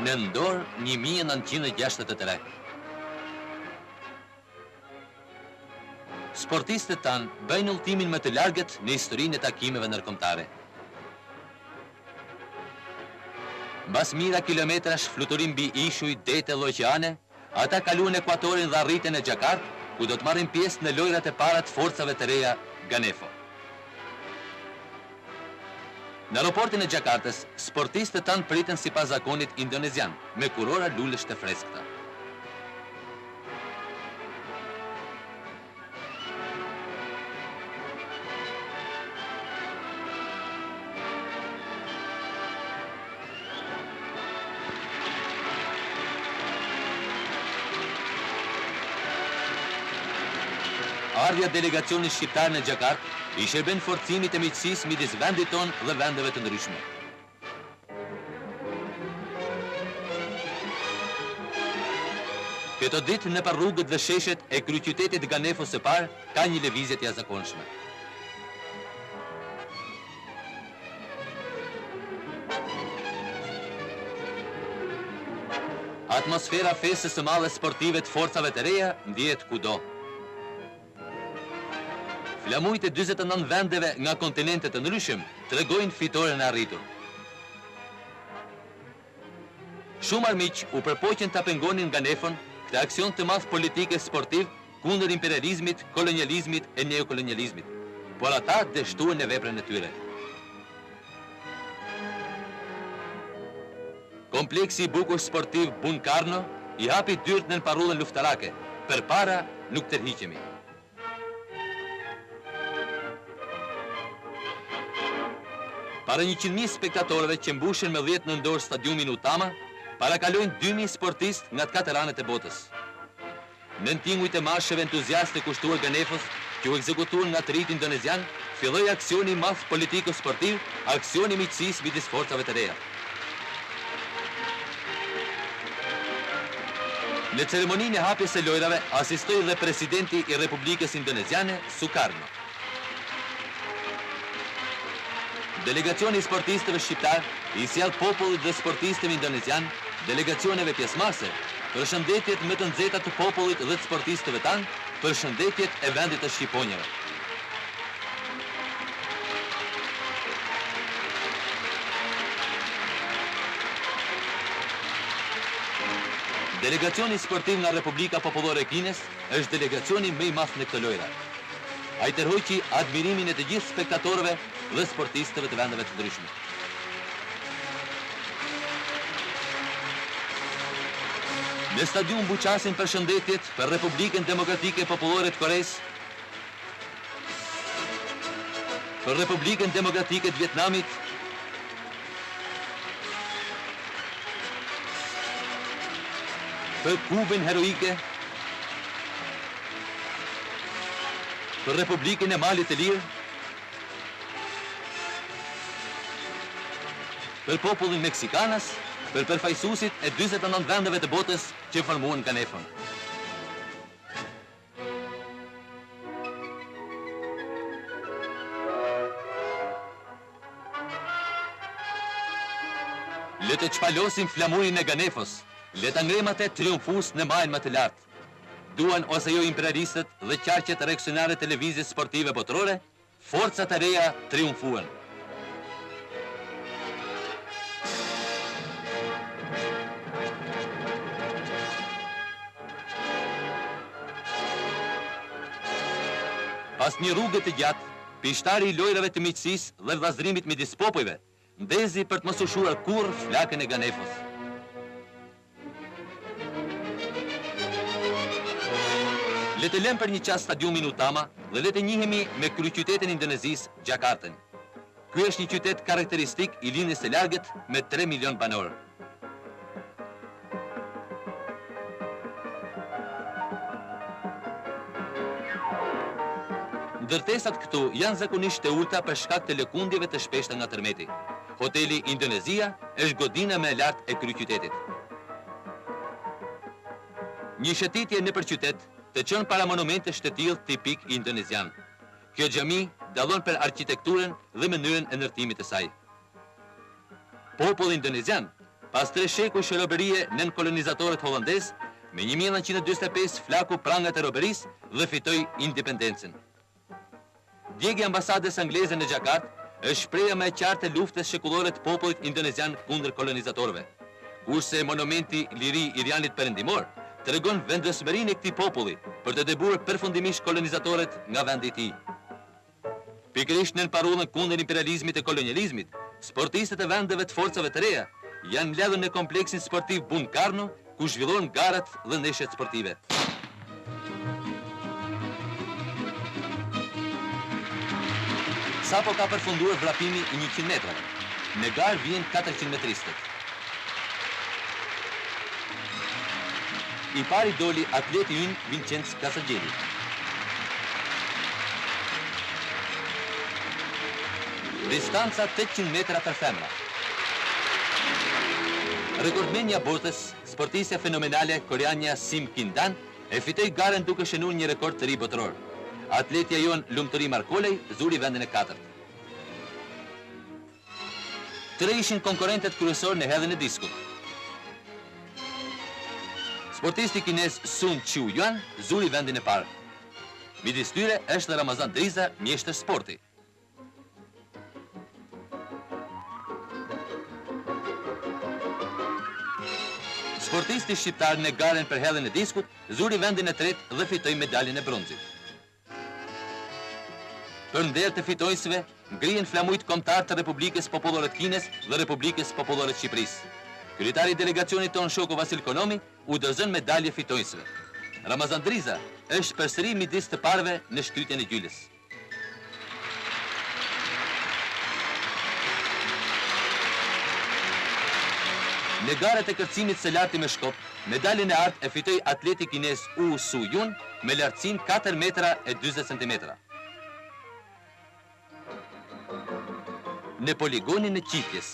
Nëndor 1963. Sportistët tanë bëjnë udhëtimin më të largët në historinë e takimeve ndërkombëtare. Mbas mijëra kilometrash fluturim mbi ishuj, dete dhe oqeane, ata kaluan ekuatorin dhe arritën në Xhakartë, ku do të marrin pjesë në lojrat e para të forcave të reja Ganefo. Në aeroportin e Xhakartës, sportistët tanë pritën sipas zakonit indonezian, me kurora lulësh të freskëta. Ardhja delegacionit shqiptar në Xhakartë i shërben forcimit e miqësisë midis vendit tonë dhe vendeve të ndryshme. Këto ditë nëpër rrugët dhe sheshet e kryeqytetit Ganefos së parë ka një lëvizje të jashtëzakonshme. Atmosfera fesës së madhe sportive të forcave të reja ndjehet kudo. Flamujt e 49 vendeve nga kontinentet të ndryshëm tregojnë fitoren e arritur. Shumë armiq u përpoqen ta pengonin Ganefon, këtë aksion të madh politike sportiv kundër imperializmit, kolonializmit e neokolonializmit, por ata dështuan në veprën e tyre. Kompleksi i bukur sportiv Bunkarno i hapi dyert në parrullën luftarake, përpara nuk tërhiqemi. Para 100.000 spektatorëve që mbushin me 10 nëndor stadiumin Utama, parakalojnë 2.000 sportistë nga të katër anët e botës. Nën tingujt e masheve entuziastë të kushtuar Ganefos, që u ekzekutuan nga të rit indonezian, filloi aksioni i madh politiko-sportiv, aksioni i miqësisë midis forcave të reja. Në ceremoninë e hapjes së lojrave asistoi dhe presidenti i Republikës Indoneziane, Sukarno. Delegacioni i sportistëve shqiptar i sjell popullit dhe sportistëve indonezian, delegacioneve pjesëmarrëse, përshëndetjet më të nxehta të popullit dhe të sportistëve tanë, përshëndetjet e vendit të shqiponjave. Delegacioni sportiv nga Republika Popullore e Kinës është delegacioni më i madh në këtë lojra. Ai tërhoqi admirimin e të gjithë spektatorëve dhe sportistëve të vendeve të ndryshme. Në stadium buqasin përshëndetjet për Republikën Demokratike Popullore të Koresë, për Republikën Demokratike të Vietnamit, për Kubën heroike, për Republikën e Malit të Lirë, për popullin meksikanas, për përfaqësuesit e 49 vendeve të botës që formuan Ganefon. Le të çpalosim flamurin e Ganefos, le ta ngrem atë triumfues në majën më të lartë. Duan ose jo imperialistët dhe qarqet reaksionare të lëvizjes sportive botërore, forcat e reja triumfuan. Pas një rrugë të gjatë, pishtari i lojrave të miqësisë dhe vllazërimit midis popujve ndezi për të mos ushuar kurrë flakën e Ganefos. Le të lëm për një çast stadiumin Utama dhe le të njihemi me kryeqytetin e Indonezisë, Xhakartën. Ky është një qytet karakteristik i lindjes së largët me 3 milion banorë. Ndërtesat këtu janë zakonisht të ulta për shkak të lëkundjeve të shpeshta nga tërmeti. Hoteli Indonezia është godina më e lartë e kryeqytetit. Një shëtitje nëpër qytet të qenë para monumente shtetill tipik indonezian. Kjo xhami dallon për arkitekturën dhe mënyrën e ndërtimit të saj. Populli indonezian Pas 3 shekuj shëroberie nën kolonizatorët holandez, me 1945 flaku prangat e roberisë dhe fitoi independencën. Djegja ambasades angleze në Gjakartë është shpreha më e qartë e luftës shekullore të popullit indonezian kundër kolonizatorëve. Kurse monumenti Liri i Irianit Perëndimor tregon vendosmërinë e këtij populli për të debuar përfundimisht kolonizatorët nga vendi i tij. Pikërisht në parullën kundër imperializmit e kolonializmit, sportistët e vendeve të forcave të reja janë mbledhur në kompleksin sportiv Bun Karno, ku zhvillohen garat dhe ndeshjet sportive. Sapo ka përfunduar vrapimi i 100 metrave. Në garë vjen 400 metristët. I pari doli atleti ynë Vincenzo Casagjeli. Distanca 800 metra për femra. Rekordmenja botës, sportistja fenomenale koreanja Sim Kindan, e fitoi garën duke shënuar një rekord të ri botëror. Atletja jon Lumturi Markolej zuri vendin e 4. Tre ishin konkurrentet kryesorë në hedhjen e diskut. Sportisti kinez Sun Chiu Yuan zuri vendin e parë. Midis tyre është Ramazan Driza, mjeshtër sporti. Sportisti shqiptar në garën për hedhjen e diskut zuri vendin e 3 dhe fitoi medaljen e bronzit. Për nder të fitojësve, ngrihen flamujt kombëtar të Republikës Popullore të Kinës dhe Republikës Popullore të Shqipërisë. Kryetari i delegacionit ton shoku Vasil Konomi u dorëzon medalje fitojësve. Ramazan Driza është përsëri midis të parëve në shtytjen e gjylës. Në garet e kërcimit së larti me shkop, medaljen e artë e fitoi atleti kinez U Su Yun me lartësinë 4 metra e 40 centimetra. Në poligonin e qitjes.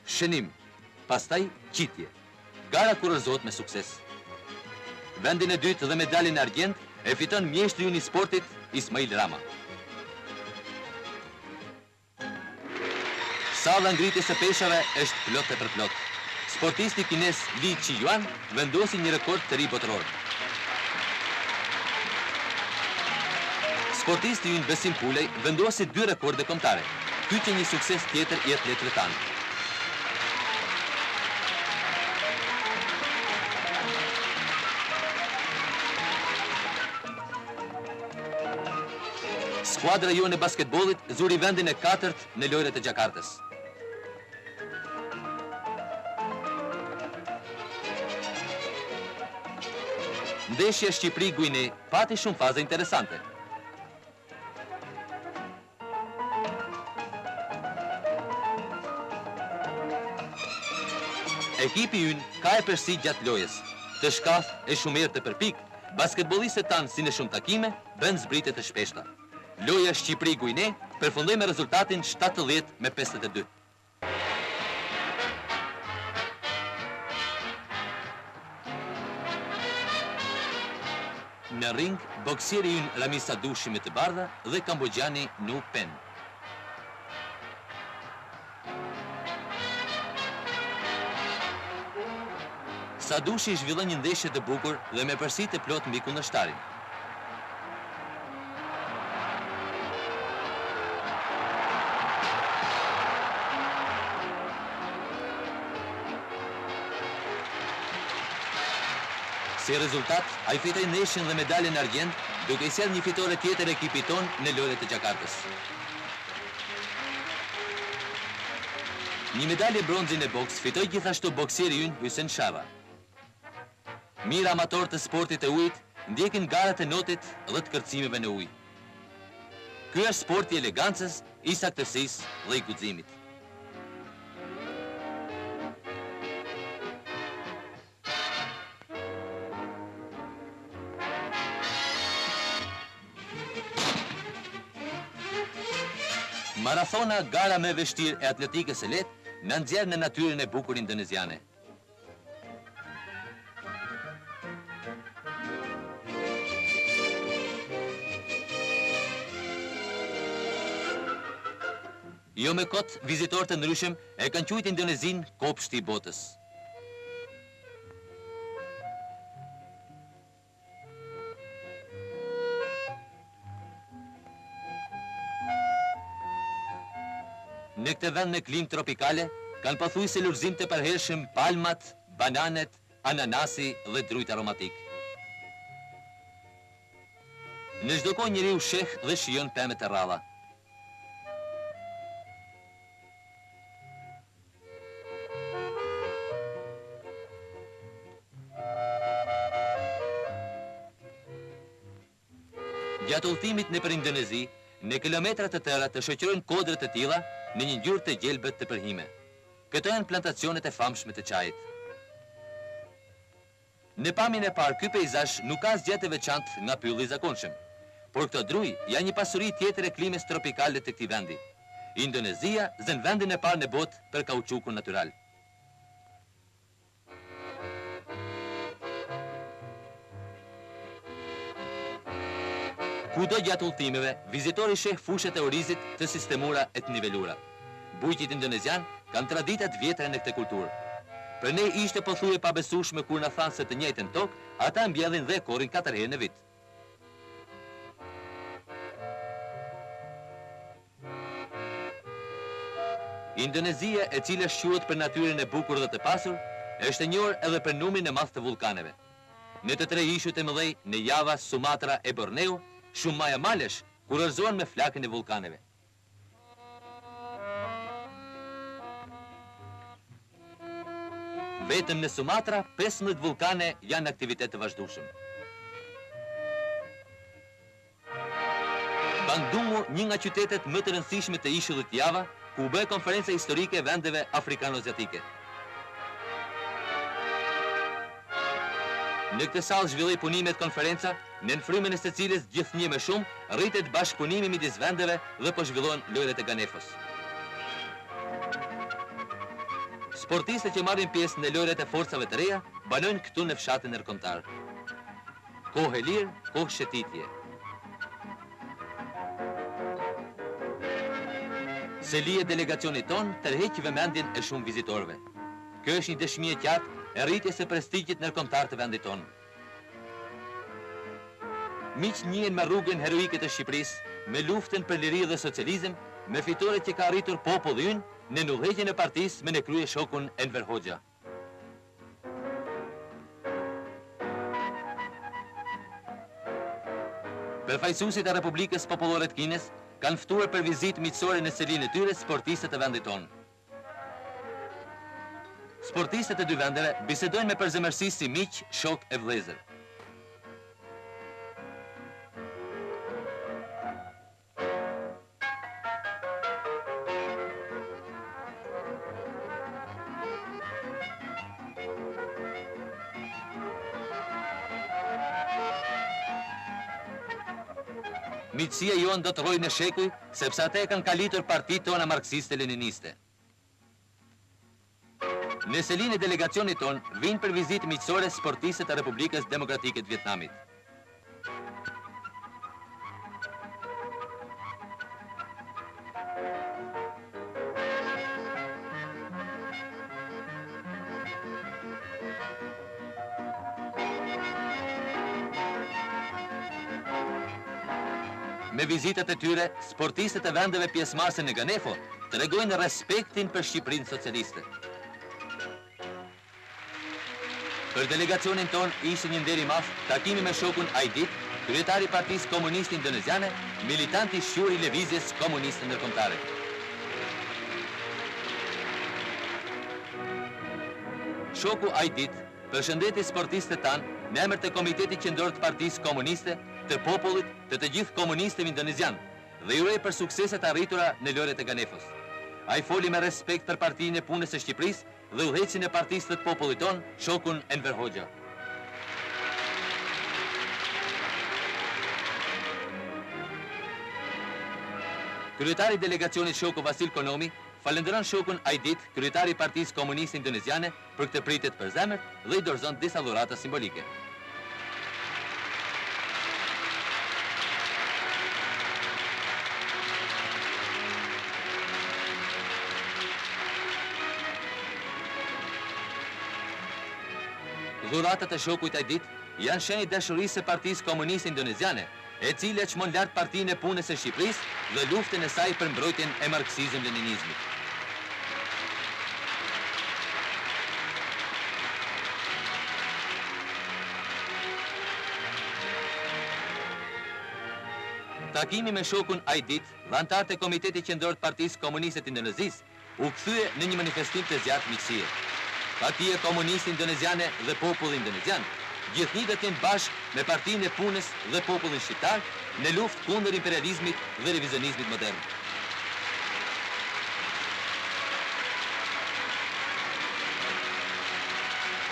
Shënim, pastaj qitje. Gara kurorëzohet me sukses. Vendin e dytë dhe medaljen e argjend e fiton mjeshtri ynë i sportit Ismail Rama. Salla ngritjes së peshave është plot e përplot. Sportisti kinez Li Qiyuan vendosi një rekord të ri botëror. Sportisti ynë Besim Pulej vendosi 2 rekorde kombëtare. Ky që një sukses tjetër i atletëve tanë. Skuadra jone e basketbollit zuri vendin e 4 në lojrat e Gjakartës. Ndeshja Shqipëri-Guine pati shumë faza interesante. Ekipi ynë ka e përsi gjatë lojës. Të shkath e shumer të përpik, basketbolistët tanë si në shumë takime, bën zbritet të shpeshta. Loja Shqipëri-Guine përfundoi me rezultatin 70-52. Në ring, boksieri ynë Rami Sadushi me të bardha dhe kambogjani Nu Pen. Sadushi zhvillon një ndeshje të bukur dhe me përsi të plot mbi kundërshtarin. Si rezultat, ai fitoi ndeshjen dhe medaljen e argjend, duke i sjellë një fitore tjetër ekipit ton në lojrat e Gjakartës. Një medalje bronzi në boks fitoi gjithashtu boksieri ynë Hysen Shava. Mirë amatorë të sportit të ujit ndjekin garat e notit dhe të kërcimeve në ujë. Ky është sporti i elegancës, i saktësisë dhe i guximit. Marathona, gara me vështirë e atletikës së lehtë, në nxjerr në natyrën e bukur indoneziane. Jo me kot, vizitorë të ndryshëm e kanë quajtur Indonezinë kopshti i botës. Në këtë vend me klimë tropikale, kanë pothuajse lulëzim të përhershëm palmat, bananet, ananasi dhe drujt aromatik. Në çdo kohë njeriu sheh dhe shijon pemë të rralla. Gjatë udhëtimit nëpër Indonezi, në kilometra të tëra të shoqërojnë kodra të tilla në një ngjyrë të gjelbët të përhime. Këto janë plantacionet e famshme të çajit. Në pamjen e parë, ky peizazh nuk ka asgjë të veçantë nga pylli i zakonshëm, por këto druj janë një pasuri tjetër e klimës tropikale të këtij vendi. Indonezia zën vendin e parë në botë për kauçukun natyral. Kudo gjatë udhëtimeve, vizitori sheh fushat e orizit të sistemura e të nivelura. Bujqit indonezian kanë tradita të vjetra në këtë kulturë. Për ne ishte pothuajse pa besueshme kur na thanë se të njëjtën tokë, ata mbjellin dhe korrin 4 herë në vit. Indonezia, e cila shquhet për natyrën e bukur dhe të pasur, është e njohur edhe për numrin e madh të vulkaneve. Në të 3 ishujt e mëdhej, në Java, Sumatra e Borneo, shumë maja malesh kurorzohen me flakën e vulkaneve. Vetëm në Sumatra, 15 vulkane janë aktivitet të vazhdueshëm. Bandungu, një nga qytetet më të rëndësishme të ishullit Java, ku u bë konferenca historike e vendeve afrikano-aziatike. Në këtë sallë zhvilloi punimet konferenca, në frymën e secilës gjithnjë më shumë rritet bashkëpunimi midis vendeve dhe po zhvillohen lojrat e Ganefos. Sportistët që marrin pjesë në lojrat e forcave të reja banojnë këtu në fshatin ndërkombëtar. Kohë e lirë, kohë shëtitje. Seli e delegacionit ton tërheq vëmendjen e shumë vizitorëve. Kjo është një dëshmi e qartë e rritjes së prestigjit ndërkombëtar të vendit tonë. Miq njihen me rrugën heroike të Shqipërisë, me luftën për liri dhe socializëm, me fitoret që ka arritur populli ynë në udhëheqjen e partisë me në krye shokun Enver Hoxha. Përfaqësuesit e Republikës Popullore të Kinës kanë ftuar për vizitë miqësore në selinë e tyre sportistët e vendit tonë. Sportistët e dy vendeve bisedojnë me përzemërsi si miq, shok e vëllezër. Miqësia jonë do të rrojë në shekuj, sepse ata e kanë kalitur partitë tona marksiste-leniniste. Në selinë e delegacionit tonë vinë për vizitë miqësore sportistët e Republikës Demokratike të Vietnamit. Me vizitat e tyre, sportistët e vendeve pjesëmarrëse në Ganefo tregojnë respektin për Shqipërinë socialiste. Për delegacionin ton ishte një nder i madh takimi me shokun Aidit, kryetari i Partisë Komuniste Indoneziane, militant i shqur i lëvizjes komuniste ndërkombëtare. Shoku Aidit përshëndeti sportistët tanë në emër të Komitetit Qendror të Partisë Komuniste, të popullit, të gjithë komunistëve indonezian dhe i uroi për sukseset arritura në lojrat e Ganefos. Ai foli me respekt për Partinë e Punës së Shqipërisë dhe udhëheqësin e Partisë të popullit ton, shokun Enver Hoxha. Kryetari i delegacionit shoku Vasil Konomi falenderon shokun Aidit, kryetari i Partisë Komuniste Indoneziane, për këtë pritje të përzemërt dhe i dorëzon disa dhurata simbolike. Dhuratat e shokujt Ajdit janë shenjë dashurisë së Partisë Komuniste Indoneziane, e cila çmon lart Partinë e Punës së Shqipërisë dhe luftën e saj për mbrojtjen e marksizëm-leninizmit. Takimi me shokun Ajdit dhe anëtarët e Komitetit Qendror të Partisë Komuniste të Indonezisë u kthye në një manifestim të zjarrt miqësie. Partia Komuniste Indoneziane dhe populli indonezian gjithnjë do të jenë bashkë me Partinë e Punës dhe popullin shqiptar në luftë kundër imperializmit dhe revizionizmit modern.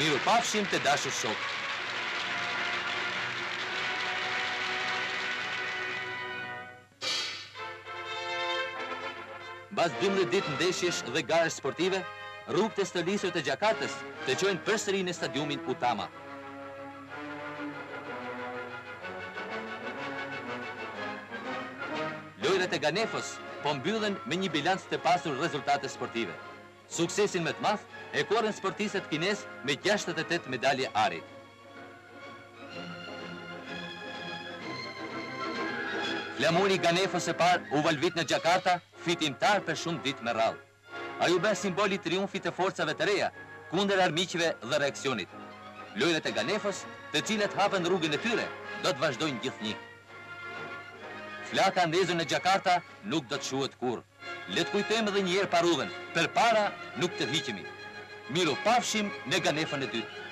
Mirupafshim të dashur shok. Mbas 12 ditë ndeshjesh dhe garesh sportive, rrugët e stërlisur të Gjakartës të çojnë përsëri në stadiumin Utama. Lojrat e Ganefos po mbyllen me një bilanc të pasur rezultate sportive. Suksesin më të madh e korrën sportistët kinez me 68 medalje ari. Flamuri Ganefos e parë u valvit në Gjakarta, fitimtar për shumë ditë me radhë. Ai u bë simboli i triumfit të forcave të reja kundër armiqve dhe reaksionit. Lojrat e Ganefos, të cilat hapën rrugën e tyre, do të vazhdojnë gjithnjë. Flaka ndezur në Gjakarta nuk do të shuhet kurrë. Le të kujtojmë edhe një herë parudhën, përpara nuk të hiqemi. Mirupafshim në Ganefën e dytë.